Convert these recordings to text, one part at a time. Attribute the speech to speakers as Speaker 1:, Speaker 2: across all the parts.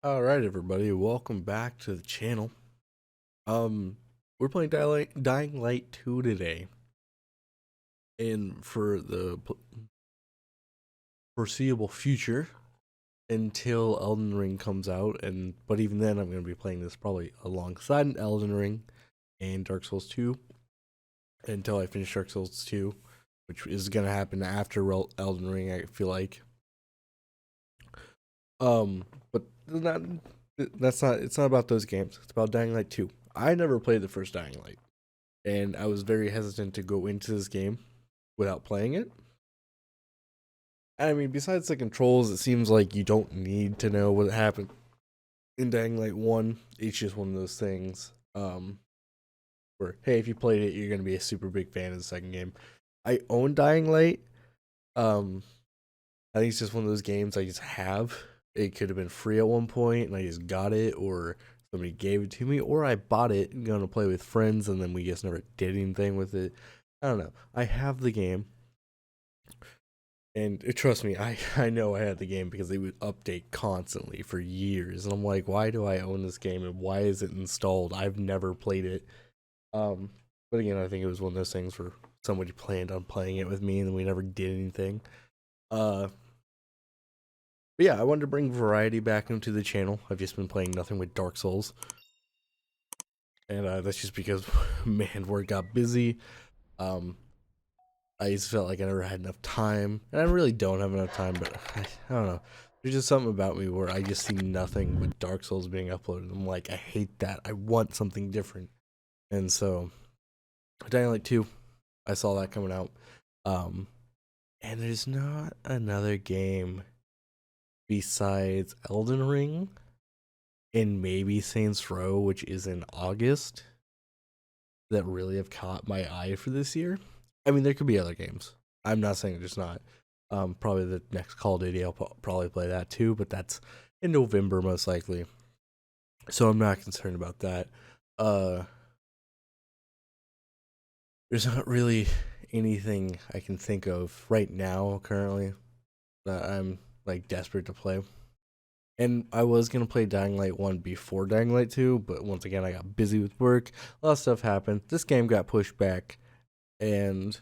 Speaker 1: All right, everybody, welcome back to the channel. We're playing Dying Light 2 today, and for the foreseeable future until Elden Ring comes out. But even then, I'm going to be playing this probably alongside Elden Ring and Dark Souls 2 until I finish Dark Souls 2, which is going to happen after Elden Ring. I feel like. But that's not. It's not about those games. It's about Dying Light 2. I never played the first Dying Light, and I was very hesitant to go into this game without playing it. I mean, besides the controls, it seems like you don't need to know what happened in Dying Light 1. It's just one of those things where, hey, if you played it, you're going to be a super big fan of the second game. I own Dying Light. I think it's just one of those games I just have. It could have been free at one point, and I just got it, or somebody gave it to me, or I bought it and going to play with friends, and then we just never did anything with it. I don't know. I have the game, and trust me, I know I had the game because they would update constantly for years, and I'm like, why do I own this game, and why is it installed? I've never played it. But again, I think it was one of those things where somebody planned on playing it with me, and then we never did anything. But yeah, I wanted to bring variety back into the channel. I've just been playing nothing with Dark Souls. And that's just because, man, work got busy. I just felt like I never had enough time. And I really don't have enough time, but I don't know. There's just something about me where I just see nothing with Dark Souls being uploaded. I'm like, I hate that. I want something different. And so, Dying Light 2, I saw that coming out. And there's not another game besides Elden Ring and maybe Saints Row, which is in August, that really have caught my eye for this year. I mean, there could be other games. I'm not saying there's not. Probably the next Call of Duty, I'll probably play that too, but that's in November most likely. So I'm not concerned about that. There's not really anything I can think of right now currently that I'm like desperate to play. And I was going to play Dying Light 1 before Dying Light 2, but once again, I got busy with work. A lot of stuff happened. This game got pushed back. And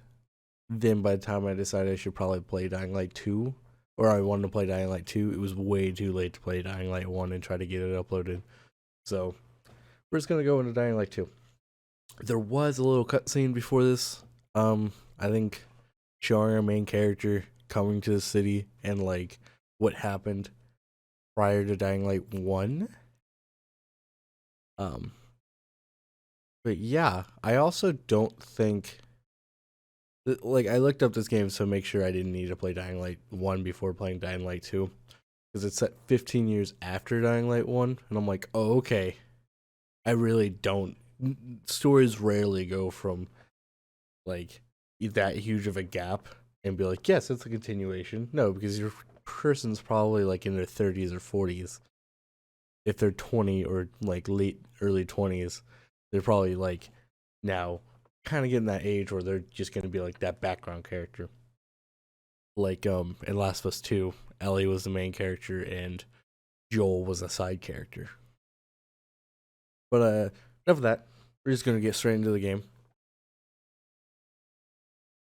Speaker 1: then by the time I decided I should probably play Dying Light 2, or I wanted to play Dying Light 2, it was way too late to play Dying Light 1 and try to get it uploaded. So we're just going to go into Dying Light 2. There was a little cutscene before this. I think showing our main character coming to the city and like what happened prior to Dying Light 1. But yeah, I also don't think like I looked up this game to make sure I didn't need to play Dying Light 1 before playing Dying Light 2 because it's set 15 years after Dying Light 1 and I'm like, "Oh, okay. I really don't stories rarely go from like that huge of a gap and be like, "Yes, it's a continuation." No, because your person's probably like in their 30s or 40s. If they're 20 or like late early 20s, they're probably like now kind of getting that age where they're just going to be like that background character. Like in Last of Us 2, Ellie was the main character and Joel was a side character. But enough of that. We're just going to get straight into the game.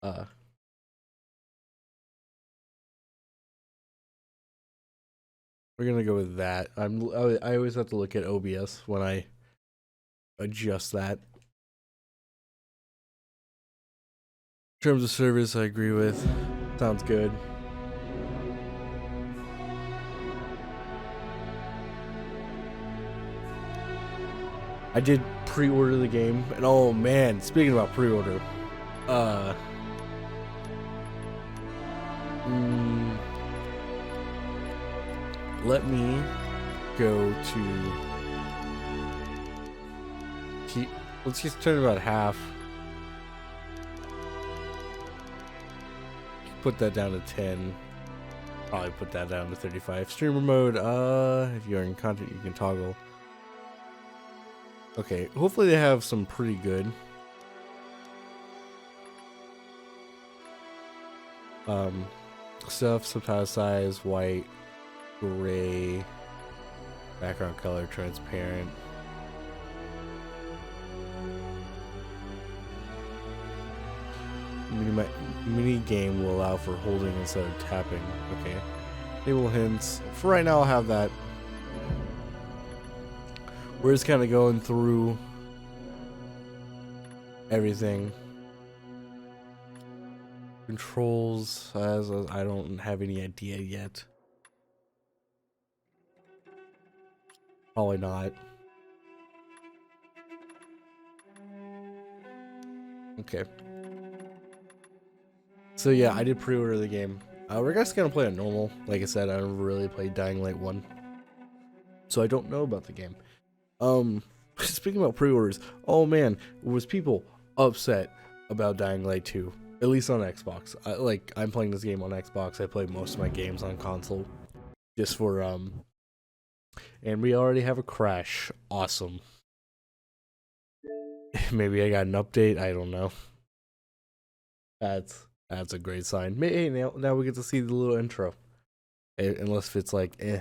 Speaker 1: Uh we're going to go with that. I always have to look at OBS when I adjust that. Terms of service, I agree with. Sounds good. I did pre-order the game, and oh man, speaking about pre-order, let me go to let's just turn about half. Put that down to 10. Probably put that down to 35. Streamer mode, if you're in content, you can toggle. Okay, hopefully they have some pretty good stuff. Subtitle size, white, gray. Background color transparent. Mini game will allow for holding instead of tapping. Okay. Enable hints. For right now, I'll have that. We're just kind of going through everything. Controls, as I don't have any idea yet. Probably not. Okay. So yeah, I did pre-order the game. We're just gonna play it normal. Like I said, I never really played Dying Light 1. So I don't know about the game. Speaking about pre-orders, oh man, was people upset about Dying Light 2. At least on Xbox. I'm playing this game on Xbox. I play most of my games on console. Just for, and we already have a crash. Awesome. Maybe I got an update. I don't know. That's a great sign. Hey, now we get to see the little intro. Unless it's like, eh.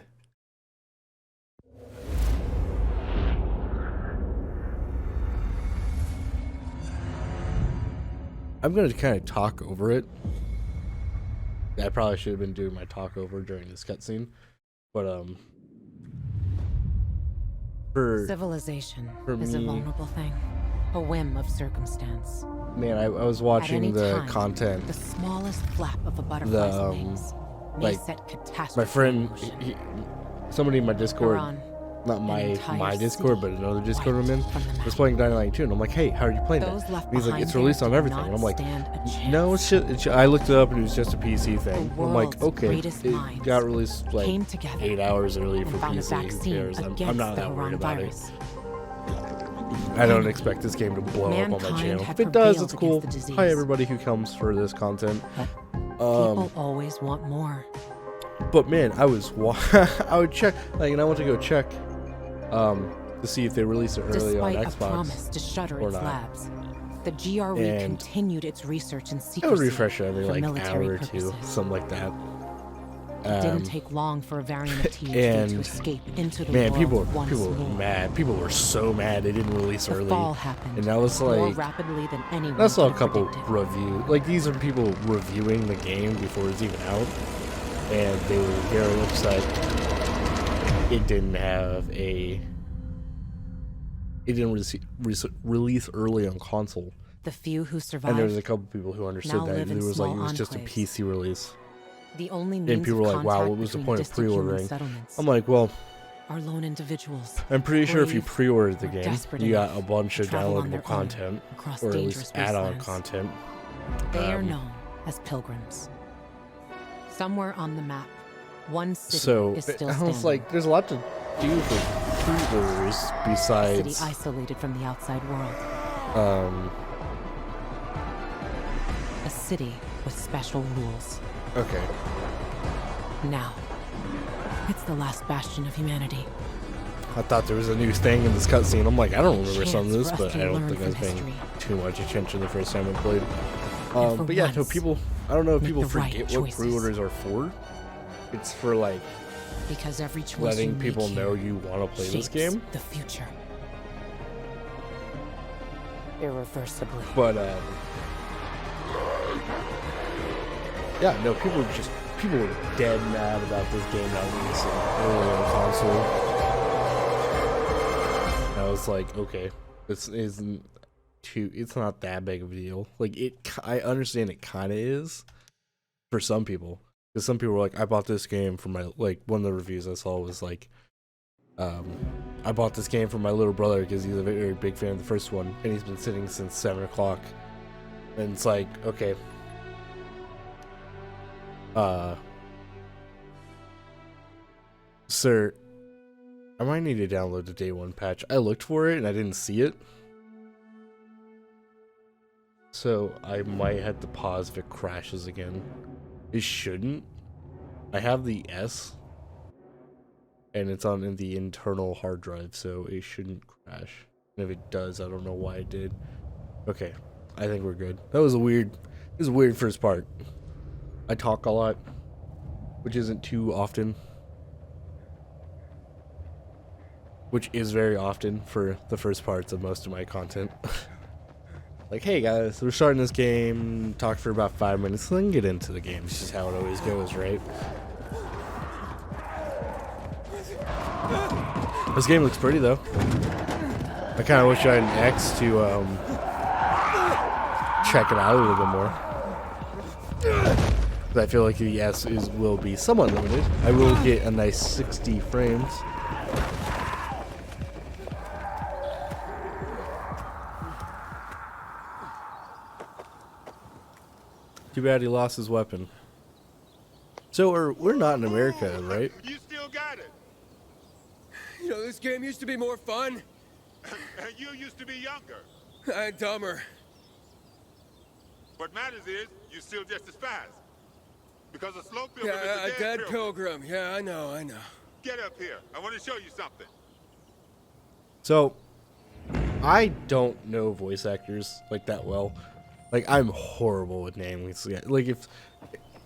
Speaker 1: I'm going to kind of talk over it. I probably should have been doing my talk over during this cutscene. But,
Speaker 2: civilization is a vulnerable thing. A whim of circumstance.
Speaker 1: Man, I was watching the content.
Speaker 2: The smallest flap of a butterfly's wings may set catastrophe.
Speaker 1: My friend, somebody in my Discord, not my Discord, but another Discord I'm in, was playing Dying Light 2, and I'm like, hey, how are you playing that? And he's like, it's released on everything. And I'm like, no, it's just, I looked it up and it was just a PC thing. I'm like, okay, it got released like 8 hours early for PC. Who cares? I'm not that worried about it. I don't expect this game to blow up on my channel. If it does, it's cool. Hi everybody who comes for this content.
Speaker 2: People always want more.
Speaker 1: But man, I would check, and I went to go check to see if they released it early on Xbox.
Speaker 2: Despite a promise to shutter its labs, the GRE continued its research in secrecy.
Speaker 1: I would refresh it every hour or two, something like that.
Speaker 2: It didn't take long for a variant of THD to escape into the world.
Speaker 1: People were mad. People were so mad they didn't release early.
Speaker 2: Fall happened
Speaker 1: and that was like
Speaker 2: more rapidly than anyone.
Speaker 1: I saw a couple reviews. These are people reviewing the game before it's even out, and they were very upset. It didn't release early on console.
Speaker 2: The few who survived.
Speaker 1: And there was a couple people who understood that. There was it was just a PC release.
Speaker 2: The only means
Speaker 1: and people were like, wow, what was the point of pre-ordering? I'm like, well,
Speaker 2: are lone individuals.
Speaker 1: I'm pretty sure if you pre-ordered the game, you got a bunch of downloadable content, or at least add-on content.
Speaker 2: They are known as pilgrims. Somewhere on the map, one city is still standing.
Speaker 1: I was like, there's a lot to do for pre-orders besides...
Speaker 2: A city isolated from the outside world. A city with special rules.
Speaker 1: Okay.
Speaker 2: Now, it's the last bastion of humanity.
Speaker 1: I thought there was a new thing in this cutscene. I'm like, I don't remember some of this, but I don't think I was paying too much attention the first time I played. But yeah, no, people, I don't know if people forget what pre-orders are for. It's for
Speaker 2: because every choice
Speaker 1: letting people know you want to play this game.
Speaker 2: The future. Irreversibly.
Speaker 1: But yeah, no, people were dead mad about this game not releasing early on console. And I was like, okay, this isn't it's not that big of a deal. I understand it kind of is for some people, because some people were like, I bought this game for my one of the reviews I saw was like, I bought this game for my little brother because he's a very big fan of the first one, and he's been sitting since 7 o'clock. And it's like, okay. Sir, I might need to download the day one patch. I looked for it and I didn't see it. So I might have to pause if it crashes again. It shouldn't. I have the S. And it's in the internal hard drive, so it shouldn't crash. And if it does, I don't know why it did. Okay, I think we're good. That was a weird first part. I talk a lot, which isn't too often. which is very often for the first parts of most of my content. Like, hey guys, we're starting this game, talk for about 5 minutes, then get into the game. It's just how it always goes, right? This game looks pretty though. I kind of wish I had an X to check it out a little bit more. I feel like the S will be somewhat limited. I will get a nice 60 frames. Too bad he lost his weapon. So we're not in America, right?
Speaker 3: You still got it.
Speaker 4: You know, this game used to be more fun.
Speaker 3: And you used to be younger.
Speaker 4: And dumber.
Speaker 3: What matters is, you're still just as fast. Because a slow pilgrim is
Speaker 4: Yeah,
Speaker 3: a
Speaker 4: a dead
Speaker 3: pilgrim.
Speaker 4: pilgrim. Yeah, I know.
Speaker 3: Get up here. I want to show you something.
Speaker 1: So, I don't know voice actors like that well. Like, I'm horrible with names. Like,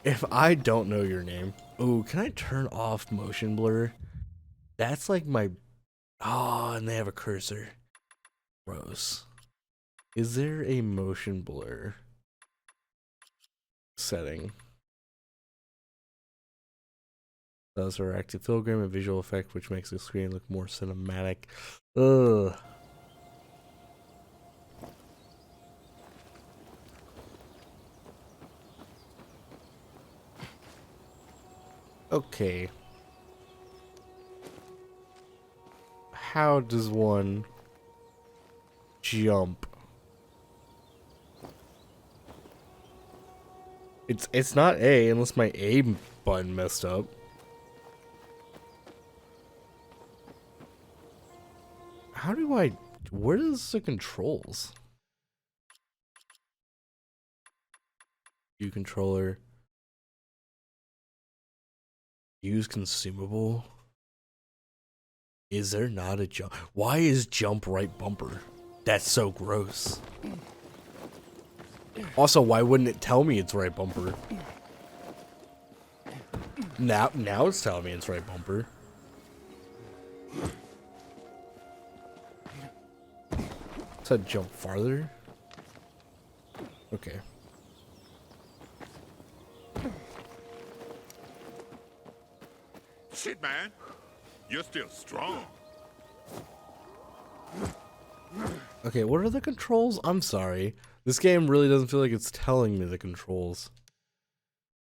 Speaker 1: if I don't know your name, ooh, can I turn off motion blur? That's like my, oh, and they have a cursor. Gross. Is there a motion blur setting? Does our active Pilgrim, a visual effect which makes the screen look more cinematic. Ugh. Okay. How does one jump? It's not A unless my A button messed up. How do I, where is the controls? View controller. Use consumable. Is there not a jump? Why is jump right bumper? That's so gross. Also, why wouldn't it tell me it's right bumper? Now it's telling me it's right bumper. Said jump farther. Okay.
Speaker 3: Shit, man. You're still strong.
Speaker 1: Okay, what are the controls? I'm sorry. This game really doesn't feel like it's telling me the controls.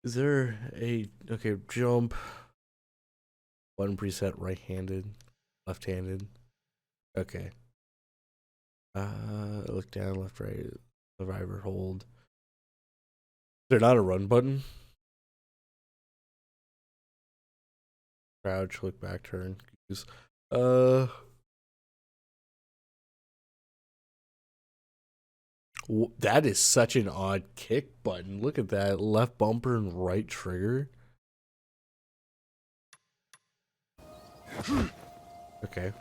Speaker 1: Is there a... Okay, jump. Button preset right-handed. Left-handed. Okay. Look down, left, right. Survivor, hold. Is there not a run button? Crouch, look back, turn. Use. That is such an odd kick button. Look at that. Left bumper and right trigger. Okay.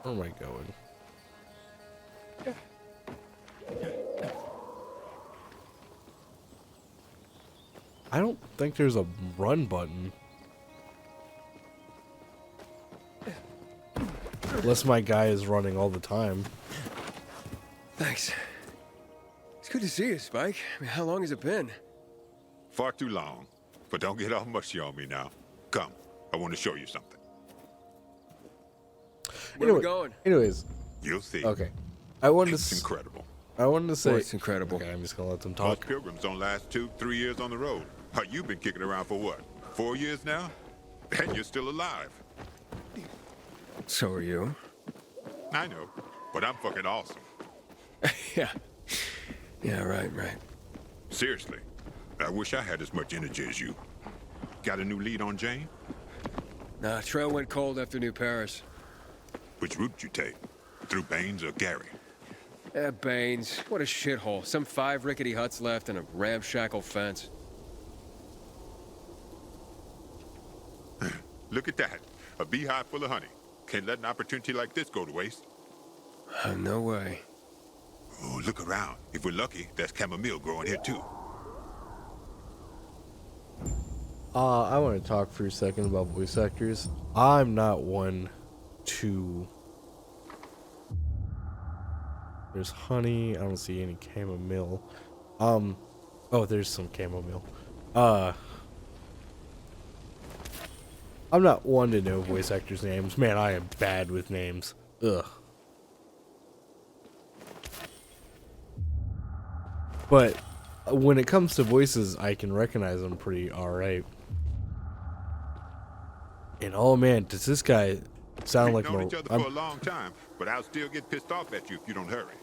Speaker 1: Where am I going? I don't think there's a run button. Unless my guy is running all the time.
Speaker 4: Thanks. It's good to see you, Spike. I mean, how long has it been?
Speaker 3: Far too long. But don't get all mushy on me now. Come. I want to show you something.
Speaker 4: Where are we going?
Speaker 1: Anyways.
Speaker 3: You'll see.
Speaker 1: Okay. I wanted
Speaker 3: It's
Speaker 1: to...
Speaker 3: incredible.
Speaker 1: I wanted to say...
Speaker 4: It's incredible.
Speaker 1: Okay, I'm just gonna let them
Speaker 3: Most
Speaker 1: talk.
Speaker 3: pilgrims don't last 2-3 years on the road. You've been kicking around for what? 4 years now? And you're still alive.
Speaker 4: So are you.
Speaker 3: I know, but I'm fucking awesome.
Speaker 4: Yeah. Yeah, right.
Speaker 3: Seriously, I wish I had as much energy as you. Got a new lead on Jane?
Speaker 4: Nah, trail went cold after New Paris.
Speaker 3: Which route you take? Through Baines or Gary?
Speaker 4: Baines. What a shithole. Some 5 rickety huts left and a ramshackle fence.
Speaker 3: Look at that. A beehive full of honey. Can't let an opportunity like this go to waste.
Speaker 4: No way.
Speaker 3: Oh, look around. If we're lucky, there's chamomile growing here too.
Speaker 1: I want to talk for a second about voice actors. I'm not one to. There's honey. I don't see any chamomile. Oh, there's some chamomile. I'm not one to know voice actors' names. Man, I am bad with names. Ugh. But when it comes to voices, I can recognize them pretty alright. And oh man, does this guy sound
Speaker 3: We've
Speaker 1: like
Speaker 3: known each other for a long time, but I'll still get pissed off at you if you don't hurry.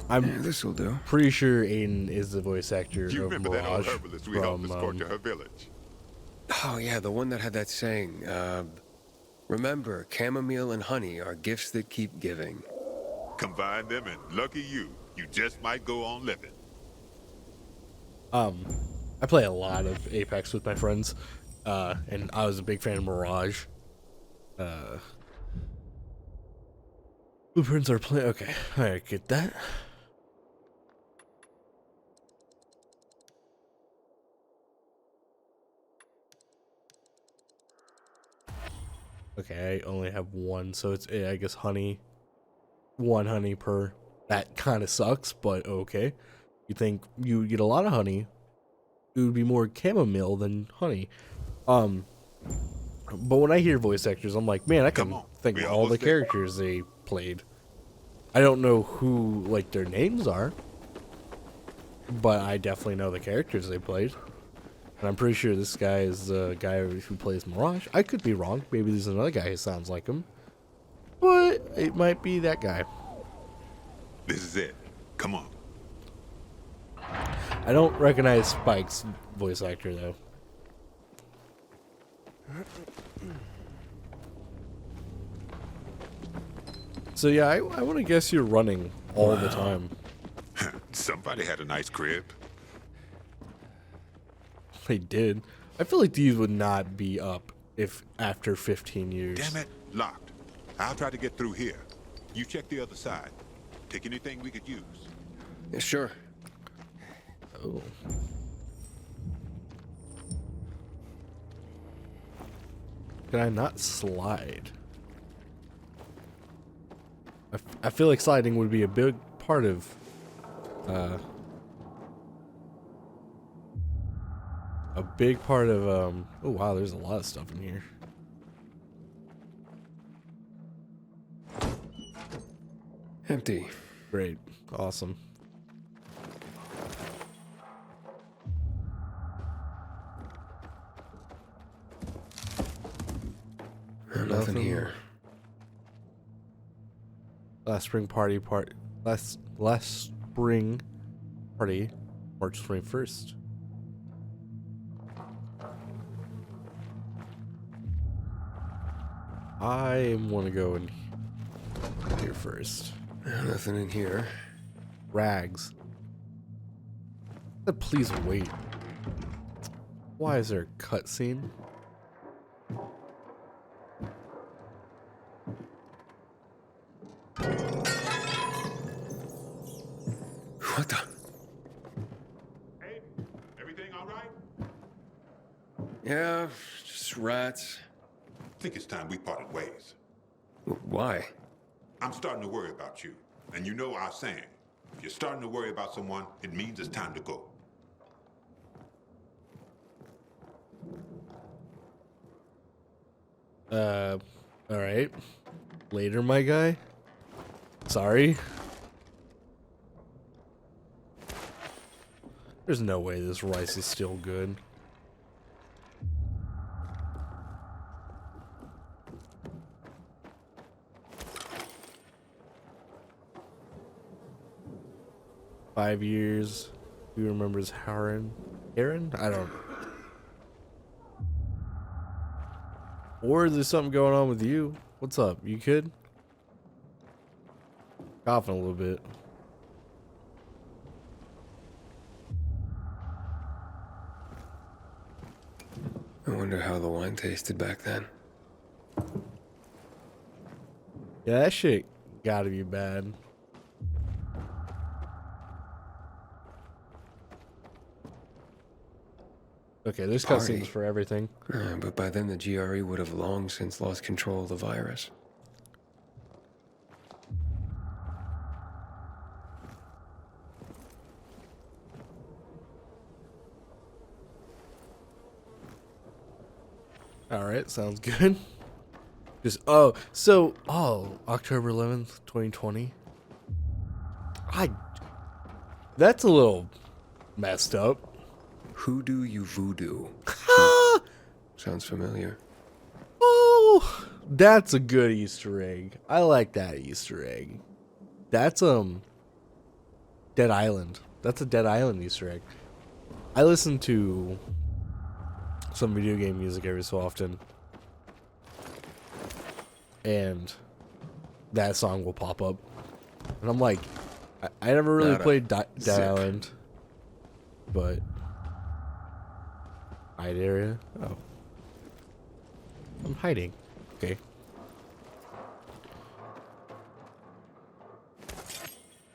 Speaker 1: I'm
Speaker 4: This'll do.
Speaker 1: pretty sure Aiden is the voice actor
Speaker 3: You
Speaker 1: of
Speaker 3: remember that old
Speaker 1: Mirage
Speaker 3: herbalist we helped
Speaker 1: from
Speaker 3: escort to her village?
Speaker 4: Oh, yeah, the one that had that saying, remember, chamomile and honey are gifts that keep giving.
Speaker 3: Combine them and lucky you just might go on living.
Speaker 1: I play a lot of Apex with my friends, and I was a big fan of Mirage. Blueprints are playing. Okay, I get that. Okay, I only have one, so it's I guess honey. One honey per. That kind of sucks, but okay. You think you get a lot of honey, it would be more chamomile than honey. But when I hear voice actors, I'm like, man, I
Speaker 3: Come
Speaker 1: can
Speaker 3: on,
Speaker 1: think
Speaker 3: we
Speaker 1: of all the
Speaker 3: almost there.
Speaker 1: characters they played. I don't know who like their names are, but I definitely know the characters they played. And I'm pretty sure this guy is the guy who plays Mirage. I could be wrong. Maybe there's another guy who sounds like him. But it might be that guy.
Speaker 3: This is it. Come on.
Speaker 1: I don't recognize Spike's voice actor, though. So yeah, I want to guess you're running all the time.
Speaker 3: Somebody had a nice crib.
Speaker 1: They did. I feel like these would not be up if after 15 years.
Speaker 3: Damn it, locked. I'll try to get through here. You check the other side. Take anything we could use.
Speaker 4: Yeah, sure.
Speaker 1: Oh. Can I not slide? I feel like sliding would be a big part of oh wow, there's a lot of stuff in here.
Speaker 4: Empty.
Speaker 1: Great. Awesome.
Speaker 4: Nothing here.
Speaker 1: Last spring, March 21st. I want to go in here first.
Speaker 4: Nothing in here.
Speaker 1: Rags. Please wait. Why is there a cutscene?
Speaker 4: What the?
Speaker 3: Hey, everything all right?
Speaker 4: Yeah, just rats.
Speaker 3: I think it's time we parted ways.
Speaker 4: Why?
Speaker 3: I'm starting to worry about you. And you know our saying. If you're starting to worry about someone, it means it's time to go.
Speaker 1: Alright. Later, my guy. Sorry. There's no way this rice is still good. Five years. Who remembers Aaron? Aaron? I don't. Or is there something going on with you? What's up? You good? Coughing a little bit.
Speaker 4: I wonder how the wine tasted back then.
Speaker 1: Yeah, that shit gotta be bad. Okay, there's
Speaker 4: Party.
Speaker 1: cutscenes for everything.
Speaker 4: But by then the GRE would have long since lost control of the virus.
Speaker 1: All right, sounds good. Just October 11th, 2020. That's a little messed up.
Speaker 4: Hoodoo you voodoo. Sounds familiar.
Speaker 1: Oh, that's a good Easter egg. I like that Easter egg. That's Dead Island. That's a Dead Island Easter egg. I listen to some video game music every so often, and that song will pop up, and I'm like, I never really played Dead Island, but hide area. Oh, I'm hiding. Okay.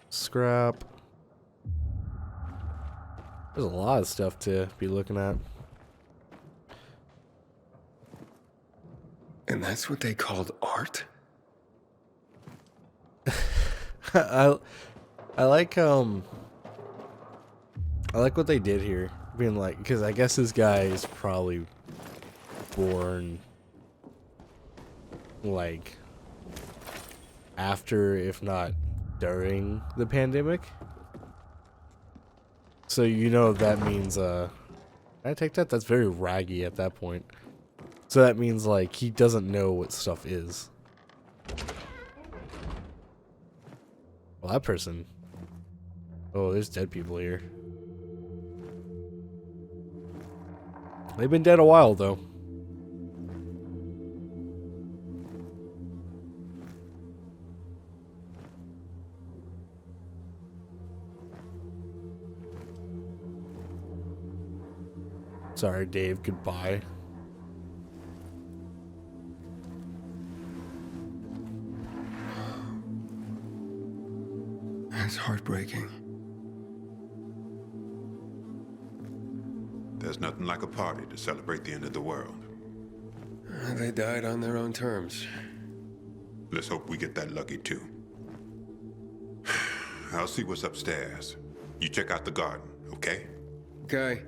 Speaker 1: Scrap. There's a lot of stuff to be looking at.
Speaker 4: And that's what they called art?
Speaker 1: I like what they did here, being like, because I guess this guy is probably born like after, if not during, the pandemic. So that means I take that that's very raggy at that point. So that means like he doesn't know what stuff is. Well, that person. Oh, there's dead people here. They've been dead a while though. Sorry, Dave. Goodbye.
Speaker 4: That's heartbreaking.
Speaker 3: There's nothing like a party to celebrate the end of the world.
Speaker 4: They died on their own terms.
Speaker 3: Let's hope we get that lucky too. I'll see what's upstairs. You check out the garden, okay?
Speaker 4: Okay.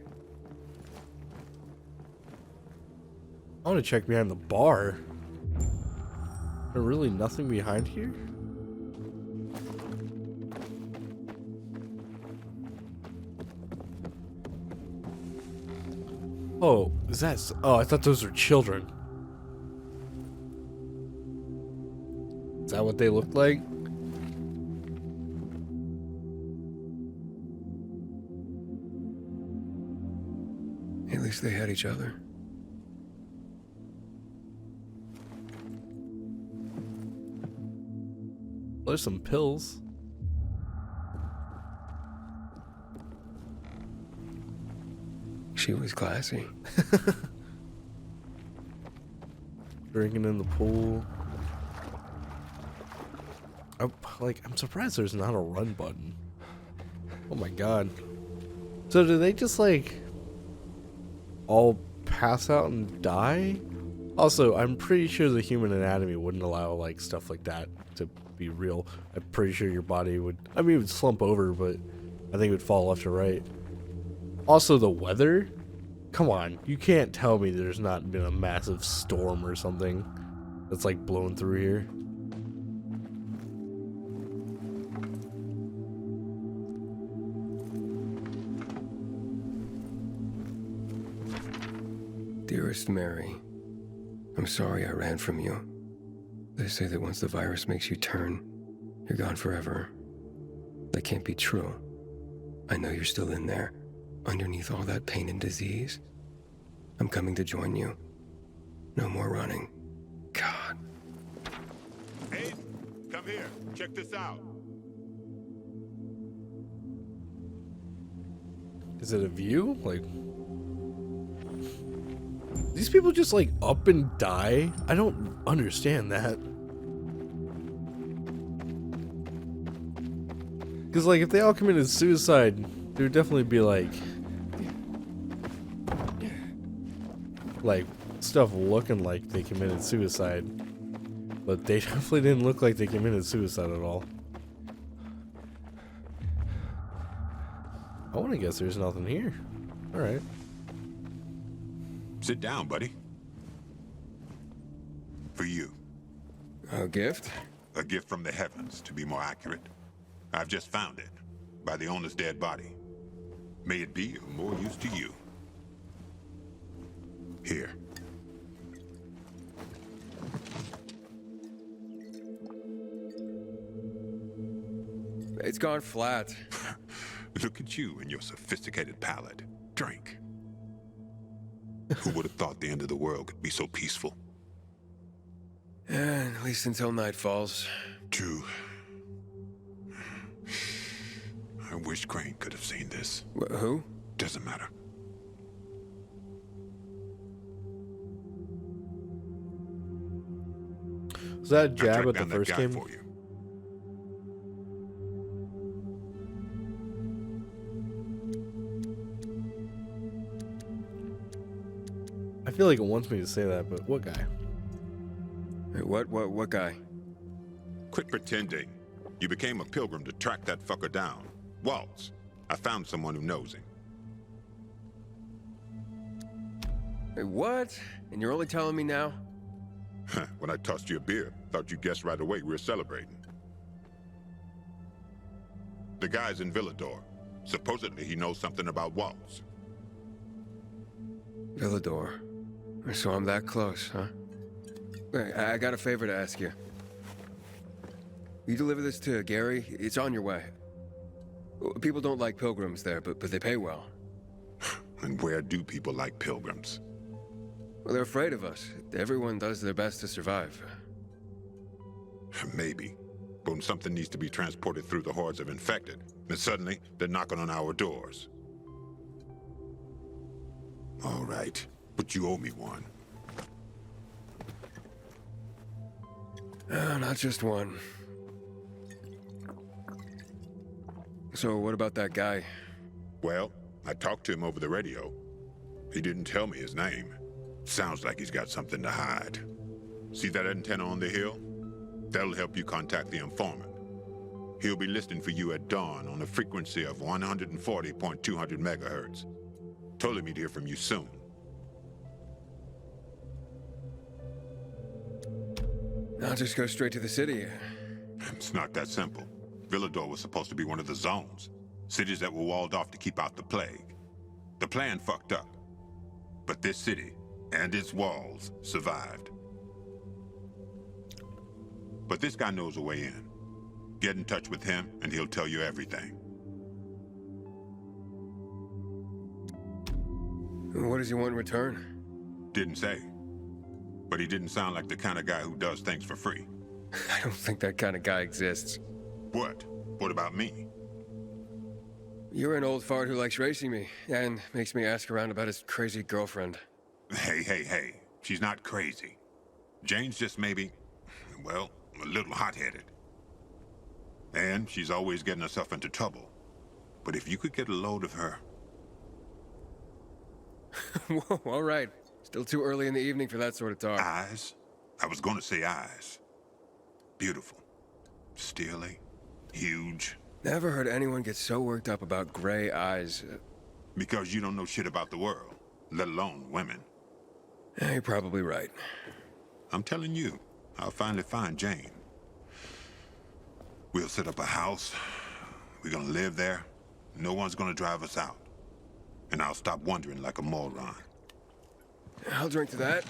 Speaker 1: I want to check behind the bar. There's really nothing behind here? Oh, is that... Oh, I thought those were children. Is that what they looked like?
Speaker 4: At least they had each other.
Speaker 1: There's some pills.
Speaker 4: She was classy.
Speaker 1: Drinking in the pool. I'm surprised there's not a run button. Oh my god. So do they just like all pass out and die? Also, I'm pretty sure the human anatomy wouldn't allow like stuff like that to be real. I'm pretty sure your body would, I mean, it would slump over, but I think it would fall left or right. Also, the weather? Come on, you can't tell me there's not been a massive storm or something that's like blown through here.
Speaker 4: Dearest Mary, I'm sorry I ran from you. They say that once the virus makes you turn, you're gone forever. That can't be true. I know you're still in there, underneath all that pain and disease. I'm coming to join you. No more running. God.
Speaker 3: Aiden, come here. Check this out.
Speaker 1: Is it a view? Like, these people just like up and die? I don't understand that. Because like if they all committed suicide, there would definitely be like like stuff looking like they committed suicide, but they definitely didn't look like they committed suicide at all. I want to guess there's nothing here. All right.
Speaker 3: Sit down, buddy. For you.
Speaker 4: A gift?
Speaker 3: A gift from the heavens, to be more accurate. I've just found it, by the owner's dead body. May it be of more use to you. Here.
Speaker 4: It's gone flat.
Speaker 3: Look at you and your sophisticated palate. Drink. Who would have thought the end of the world could be so peaceful?
Speaker 4: At least until night falls.
Speaker 3: True. I wish Crane could have seen this.
Speaker 4: Who?
Speaker 3: Doesn't matter.
Speaker 1: Was that a
Speaker 3: I
Speaker 1: jab
Speaker 3: tracked
Speaker 1: at the
Speaker 3: down that
Speaker 1: first
Speaker 3: guy
Speaker 1: game?
Speaker 3: for you.
Speaker 1: I feel like it wants me to say that, but what guy?
Speaker 4: What guy?
Speaker 3: Quit pretending. You became a pilgrim to track that fucker down. Waltz. I found someone who knows him.
Speaker 4: What? And you're only telling me now?
Speaker 3: When I tossed you a beer, thought you guessed right away we were celebrating. The guy's in Villador. Supposedly he knows something about Waltz.
Speaker 4: Villador. So I'm that close, huh? Hey, I got a favor to ask you. You deliver this to Gary? It's on your way. People don't like pilgrims there, but they pay well.
Speaker 3: And where do people like pilgrims?
Speaker 4: Well, they're afraid of us. Everyone does their best to survive.
Speaker 3: Maybe. But when something needs to be transported through the hordes of infected, then suddenly they're knocking on our doors. All right, but you owe me one.
Speaker 4: Not just one. So what about that guy?
Speaker 3: Well, I talked to him over the radio. He didn't tell me his name. Sounds like he's got something to hide. See that antenna on the hill? That'll help you contact the informant. He'll be listening for you at dawn on a frequency of 140.200 megahertz. Told him he'd hear from you soon.
Speaker 4: I'll just go straight to the city.
Speaker 3: It's not that simple. Villador was supposed to be one of the zones. Cities that were walled off to keep out the plague. The plan fucked up. But this city and its walls survived. But this guy knows a way in. Get in touch with him and he'll tell you everything.
Speaker 4: What does he want in return?
Speaker 3: Didn't say. But he didn't sound like the kind of guy who does things for free.
Speaker 4: I don't think that kind of guy exists.
Speaker 3: What? What about me?
Speaker 4: You're an old fart who likes racing me, and makes me ask around about his crazy girlfriend.
Speaker 3: Hey. She's not crazy. Jane's just maybe, well, a little hot-headed. And she's always getting herself into trouble. But if you could get a load of her...
Speaker 4: Whoa, all right. Still too early in the evening for that sort of talk.
Speaker 3: Eyes? I was gonna say eyes. Beautiful. Steely. Huge.
Speaker 4: Never heard anyone get so worked up about gray eyes.
Speaker 3: Because you don't know shit about the world, let alone women.
Speaker 4: You're probably right.
Speaker 3: I'm telling you, I'll finally find Jane. We'll set up a house. We're gonna live there. No one's gonna drive us out. And I'll stop wondering like a moron.
Speaker 4: I'll drink to that.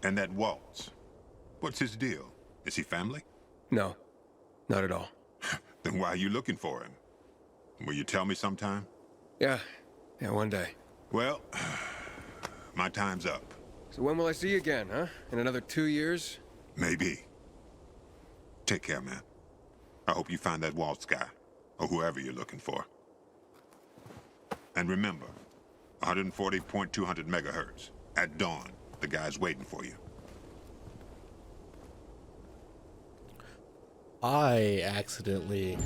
Speaker 3: And that Waltz, what's his deal? Is he family?
Speaker 4: No, not at all.
Speaker 3: Then why are you looking for him? Will you tell me sometime?
Speaker 4: Yeah, one day.
Speaker 3: Well, my time's up.
Speaker 4: So when will I see you again, huh? In another 2 years?
Speaker 3: Maybe. Take care, man. I hope you find that Waltz guy, or whoever you're looking for. And remember, 140.200 megahertz. At dawn, the guy's waiting for you.
Speaker 1: I accidentally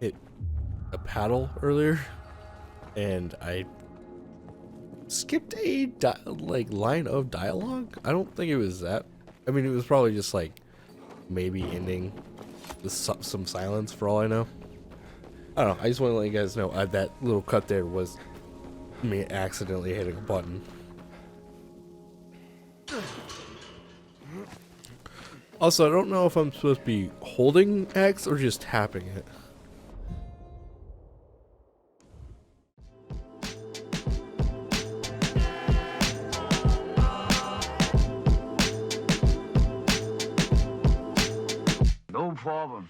Speaker 1: hit a paddle earlier, and I skipped a line of dialogue. I don't think it was that. I mean, it was probably just like maybe ending with some silence for all I know. I don't know. I just want to let you guys know that little cut there was me accidentally hitting a button. Also, I don't know if I'm supposed to be holding X or just tapping it.
Speaker 5: No problem.